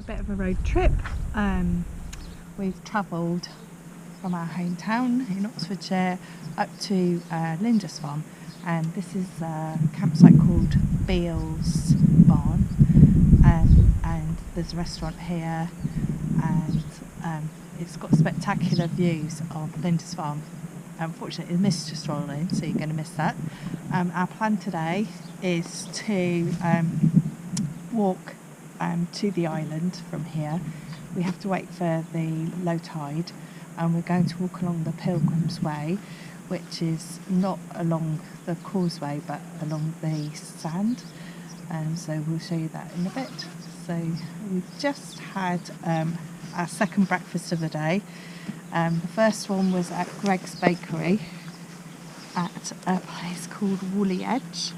bit of a road trip. We've travelled from our hometown in Oxfordshire up to Lindisfarne, and this is a campsite called Beale's Barn, and there's a restaurant here, and it's got spectacular views of Lindisfarne. Unfortunately the mist just rolled in, so you're going to miss that. Our plan today is to walk to the island from here. We have to wait for the low tide, and we're going to walk along the Pilgrims way, which is not along the causeway but along the sand, so we'll show you that in a bit. So we've just had our second breakfast of the day. The first one was at Greg's Bakery at a place called Woolly Edge,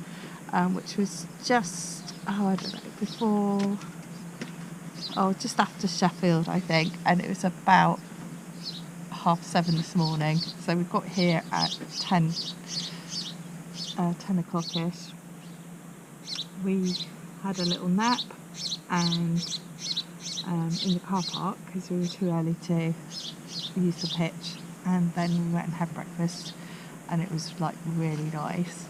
which was just, I don't know, just after Sheffield, I think, and it was about 7:30 this morning. So we got here at 10 o'clock-ish. We had a little nap and in the car park because we were too early to use the pitch, and then we went and had breakfast, and it was like really nice.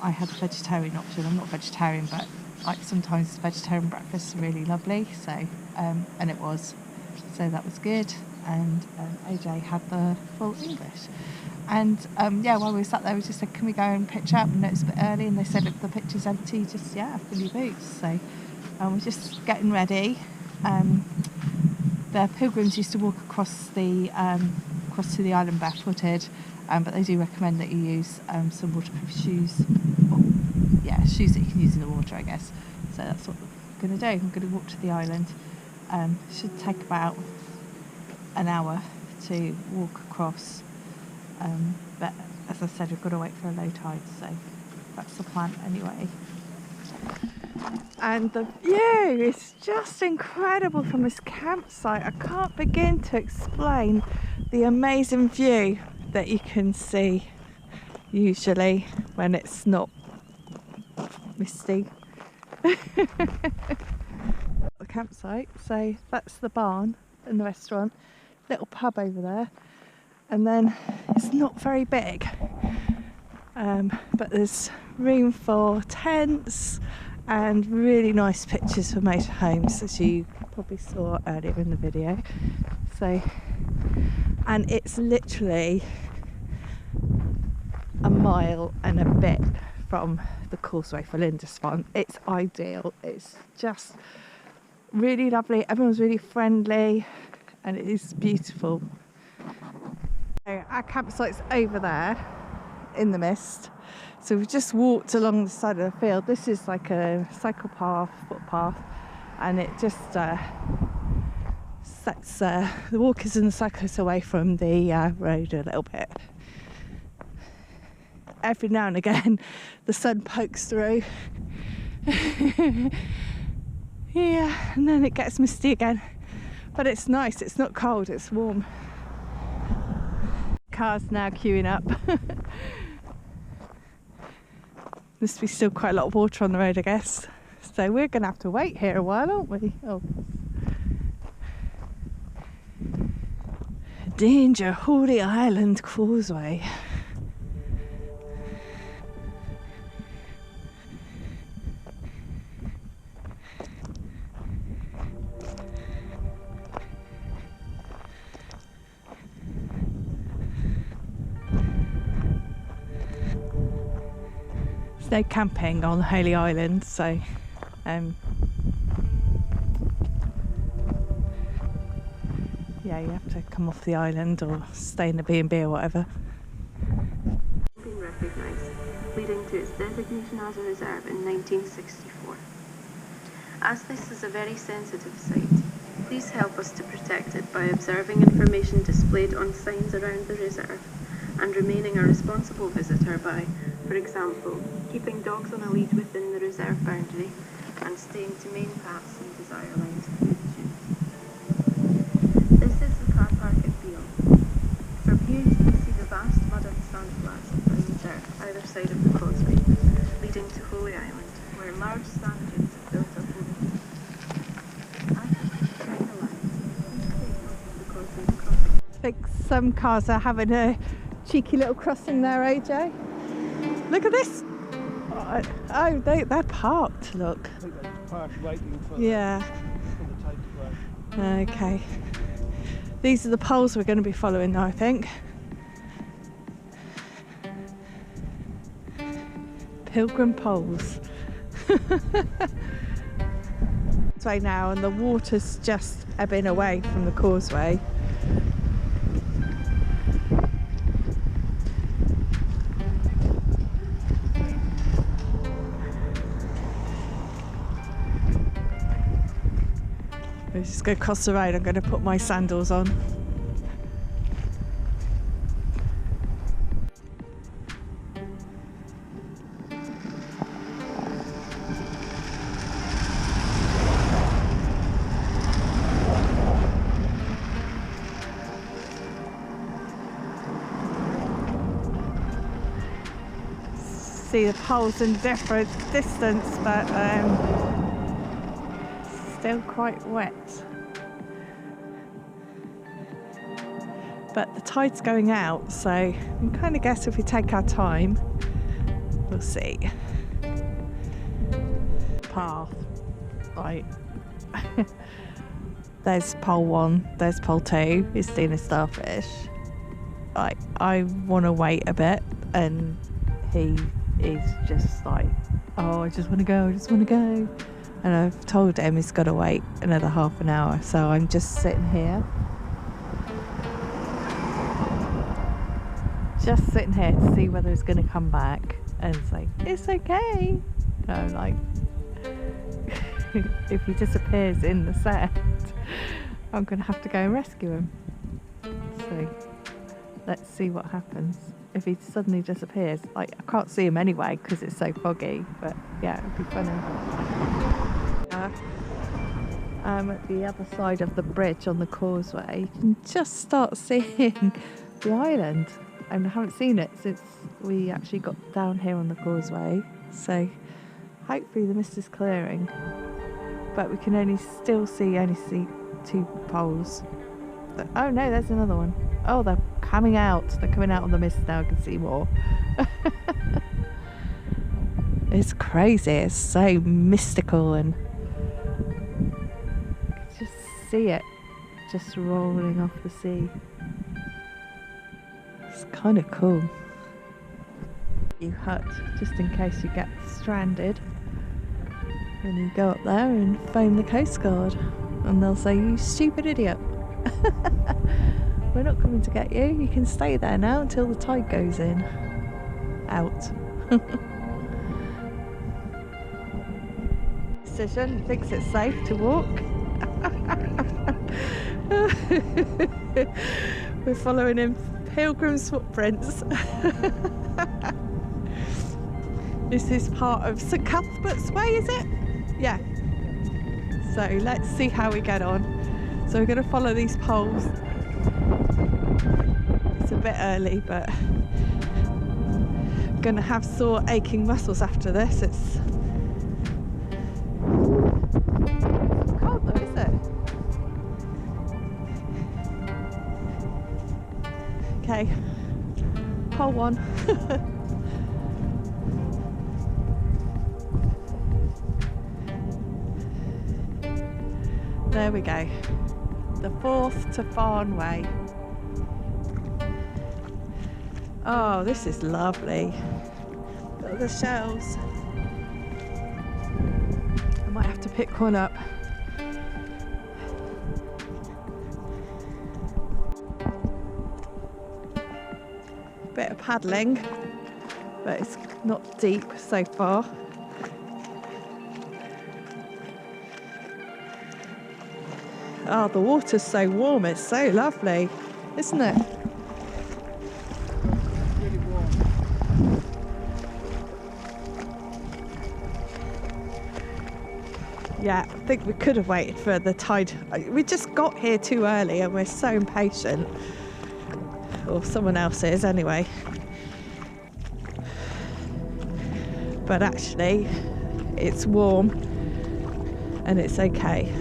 I had a vegetarian option. I'm not vegetarian, but like sometimes vegetarian breakfasts are really lovely, so and it was, so that was good. And AJ had the full English, and while we were sat there we just said, can we go and pitch up? And it's a bit early, and they said, look, the pitch is empty, just fill your boots. So we're just getting ready. The pilgrims used to walk across to the island barefooted, but they do recommend that you use some waterproof shoes, shoes that you can use in the water, I guess. So that's what we're going to do. I'm going to walk to the island. Should take about an hour to walk across, but as I said, we've got to wait for a low tide, so that's the plan anyway. And the view is just incredible from this campsite. I can't begin to explain the amazing view that you can see usually when it's not misty. The campsite, so that's the barn and the restaurant, little pub over there, and then it's not very big, but there's room for tents and really nice pictures for motorhomes, as you probably saw earlier in the video. So, and it's literally a mile and a bit from the causeway for Lindisfarne. It's ideal. It's just really lovely. Everyone's really friendly, and it is beautiful. So our campsite's over there in the mist. So we've just walked along the side of the field. This is like a cycle path, footpath, and it just sets the walkers and the cyclists away from the road a little bit. Every now and again the sun pokes through. Yeah, and then it gets misty again, but it's nice, it's not cold, it's warm. Cars now queuing up. Must be still quite a lot of water on the road, I guess. So we're going to have to wait here a while, aren't we? Oh. Danger, Holy Island Causeway. No camping on Holy Island, so you have to come off the island or stay in a B&B or whatever. Been recognised, leading to its designation as a reserve in 1964. As this is a very sensitive site, please help us to protect it by observing information displayed on signs around the reserve and remaining a responsible visitor by, for example, keeping dogs on a lead within the reserve boundary and staying to main paths and desire lines of use. This is the car park at Beale. From here you can see the vast mud and sand flats of the reserve either side of the causeway, leading to Holy Island, where large sand dunes have built up over. think some cars are having a cheeky little crossing there, AJ. Look at this. Oh, they're parked, look. I think they're parked waiting for, yeah. for the tide to crash. Okay. These are the poles we're going to be following now, I think. Pilgrim poles. Way now, and the water's just ebbing away from the causeway. We're just going to cross the road. I'm going to put my sandals on. See the poles in different distance, but still quite wet. But the tide's going out, so I can kind of guess if we take our time, we'll see. Path, right. There's pole 1, there's pole 2, it's Dina Starfish. I want to wait a bit, and he is just like, oh, I just want to go, I just want to go. And I've told him he's got to wait another half an hour, so I'm just sitting here. Just sitting here to see whether he's going to come back and say, it's okay. And I'm like, if he disappears in the set, I'm going to have to go and rescue him. So let's see what happens. If he suddenly disappears, I can't see him anyway because it's so foggy, but yeah, it'd be funny. I'm at the other side of the bridge on the causeway. You can just start seeing the island, and I haven't seen it since we actually got down here on the causeway, so hopefully the mist is clearing, but we can only see 2 poles. Oh no, there's another one. Oh, they're coming out. They're coming out on the mist now. I can see more. It's crazy. It's so mystical, and you can just see it just rolling off the sea. It's kind of cool. You hut just in case you get stranded, and you go up there and phone the Coast Guard, and they'll say, you stupid idiot. We're not coming to get you. You can stay there now until the tide goes in. Out. Decision thinks it's safe to walk. We're following in Pilgrims' footprints. This is part of St Cuthbert's Way, is it? Yeah. So let's see how we get on. So we're going to follow these poles. It's a bit early, but I'm going to have sore aching muscles after this. It's cold though, is it? Okay, pole 1. There we go. The Forth to Farne Way. Oh, this is lovely. Look at the shells. I might have to pick one up. Bit of paddling, but it's not deep so far. Oh, the water's so warm, it's so lovely, isn't it? Really warm. Yeah, I think we could have waited for the tide. We just got here too early and we're so impatient. Or someone else is anyway. But actually, it's warm and it's okay.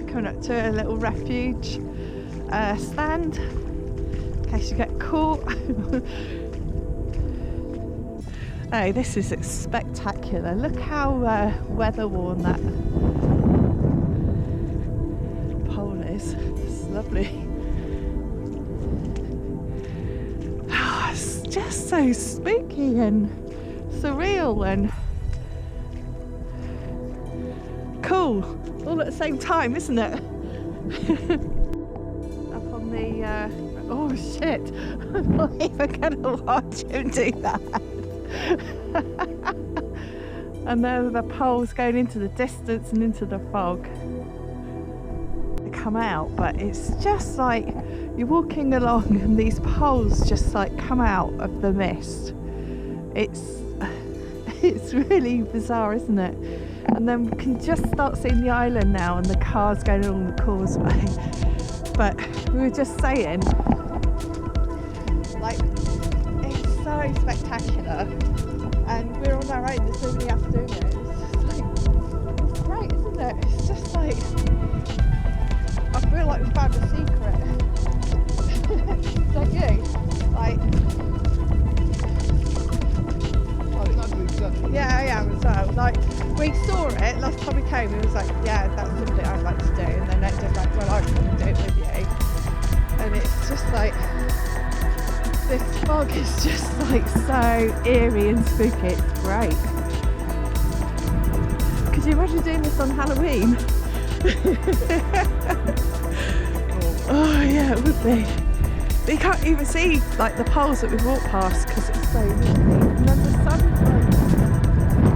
Coming up to a little refuge stand in case you get caught. Oh, this is spectacular. Look how weather worn that pole is. It's lovely. Oh, it's just so spooky and surreal and cool all at the same time, isn't it? Up on the oh shit, I'm not even gonna watch him do that. And there are the poles going into the distance and into the fog. They come out, but it's just like you're walking along and these poles just like come out of the mist. It's really bizarre, isn't it? And then we can just start seeing the island now and the cars going along the causeway. But we were just saying, like, it's so spectacular and we're on our own, there's nobody else doing it. It's great, isn't it? It's just like, I feel like we found a secret. Don't you? Like, yeah, I am as well. Like, we saw it last time we came, it was like, yeah, that's something I'd like to do, and then it just like, well, I want to do it with you. And it's just like, this fog is just like so eerie and spooky. It's great. Could you imagine doing this on Halloween? Oh yeah, it would be. But you can't even see like the poles that we've walked past because it's so misty. And then the sun's like,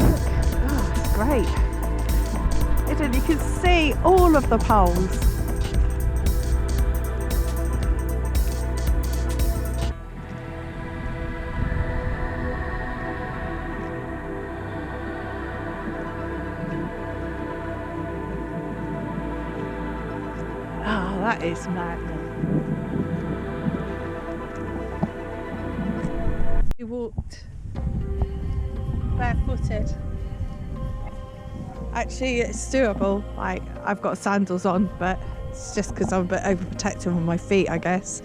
look, oh, it's great. You can see all of the poles. Oh, that is madness. We walked barefooted. Actually, it's doable. Like, I've got sandals on, but it's just because I'm a bit overprotective on my feet, I guess.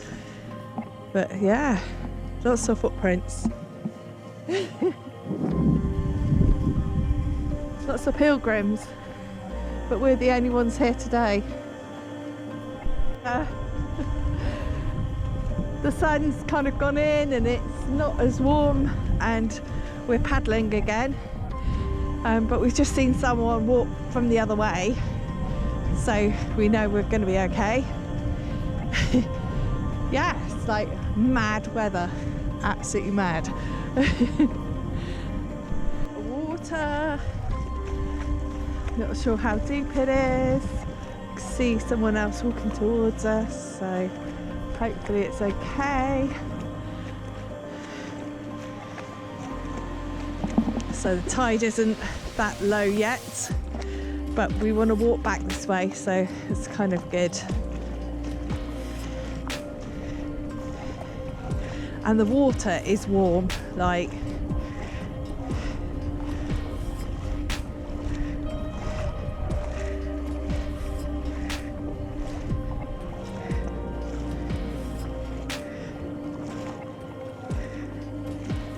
But yeah, lots of footprints. Lots of pilgrims, but we're the only ones here today. The sun's kind of gone in and it's not as warm and we're paddling again. But we've just seen someone walk from the other way, so we know we're going to be okay. Yeah, it's like mad weather, absolutely mad. Water, not sure how deep it is. See someone else walking towards us, so hopefully it's okay. So the tide isn't that low yet, but we want to walk back this way, so it's kind of good. And the water is warm, like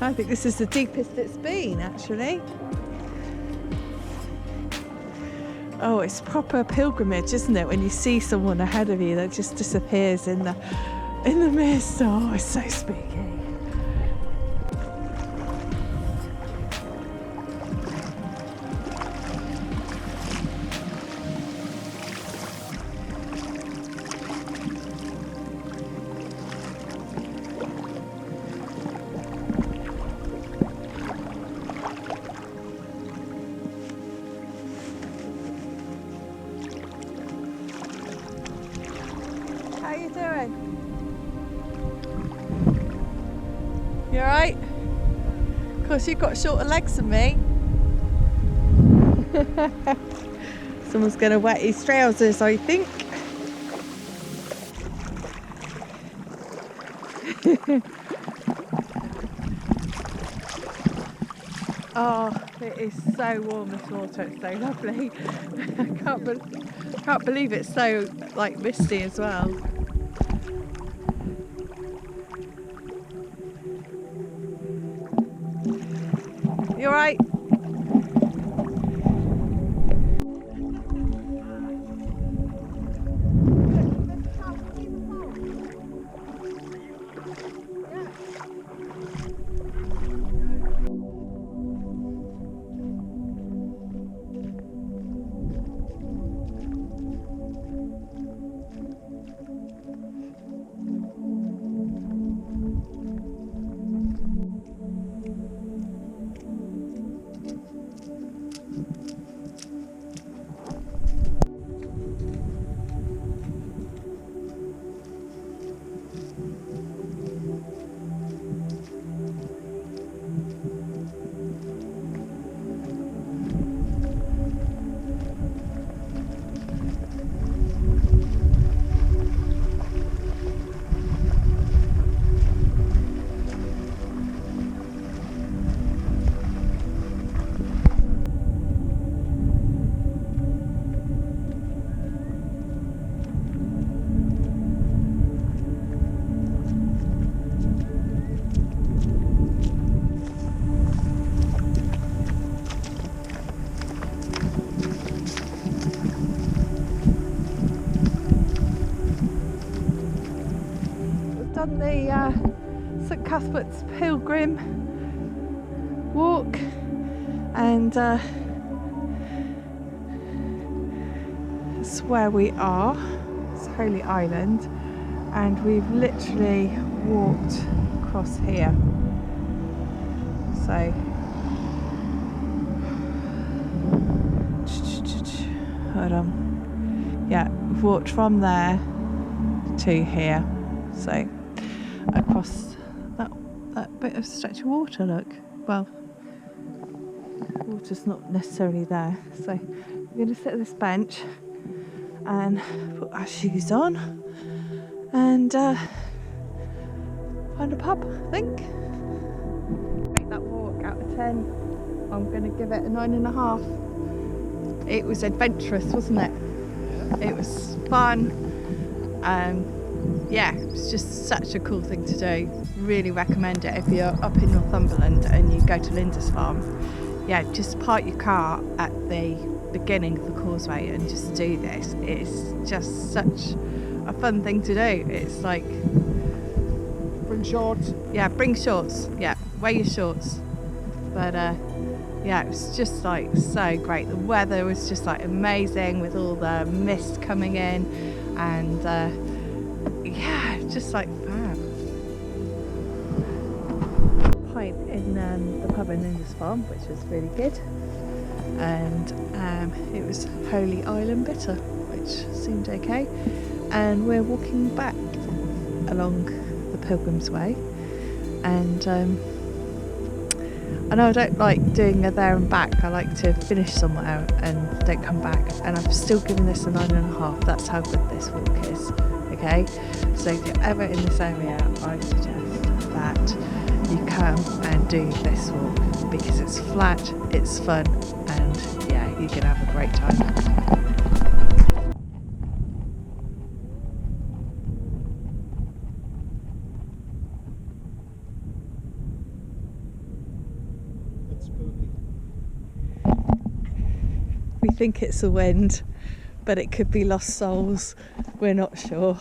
I think this is the deepest it's been, actually. Oh, it's proper pilgrimage, isn't it? When you see someone ahead of you that just disappears in the mist. Oh, it's so spooky. How you doing? You alright? Of course you've got shorter legs than me. Someone's going to wet his trousers, I think. Oh, it is so warm, this water, it's so lovely. I can't believe it's so like misty as well. all right? Done the St Cuthbert's Pilgrim walk, and it's where we are. It's Holy Island, and we've literally walked across here. So hold on, yeah, we've walked from there to here. So across that bit of stretch of water, look. Well, water's not necessarily there. So we're going to sit at this bench and put our shoes on and find a pub, I think. Make that walk out of 10. I'm going to give it a 9.5. It was adventurous, wasn't it? Yeah. It was fun. Yeah, it's just such a cool thing to do. Really recommend it if you're up in Northumberland and you go to Lindisfarne. Yeah, just park your car at the beginning of the causeway and just do this. It's just such a fun thing to do. It's like... Bring shorts. Yeah, bring shorts. Yeah, wear your shorts. But yeah, it was just like so great. The weather was just like amazing with all the mist coming in, and yeah, just like fab. Pint in the pub in Lindisfarne, which was really good, and it was Holy Island bitter, which seemed okay. And we're walking back along the Pilgrims way, and I know I don't like doing a there and back. I like to finish somewhere and don't come back, and I'm still giving this a 9.5. That's how good this walk is. Okay, so if you're ever in this area, I suggest that you come and do this walk, because it's flat, it's fun, and yeah, you can have a great time. We think it's the wind, but it could be lost souls. We're not sure.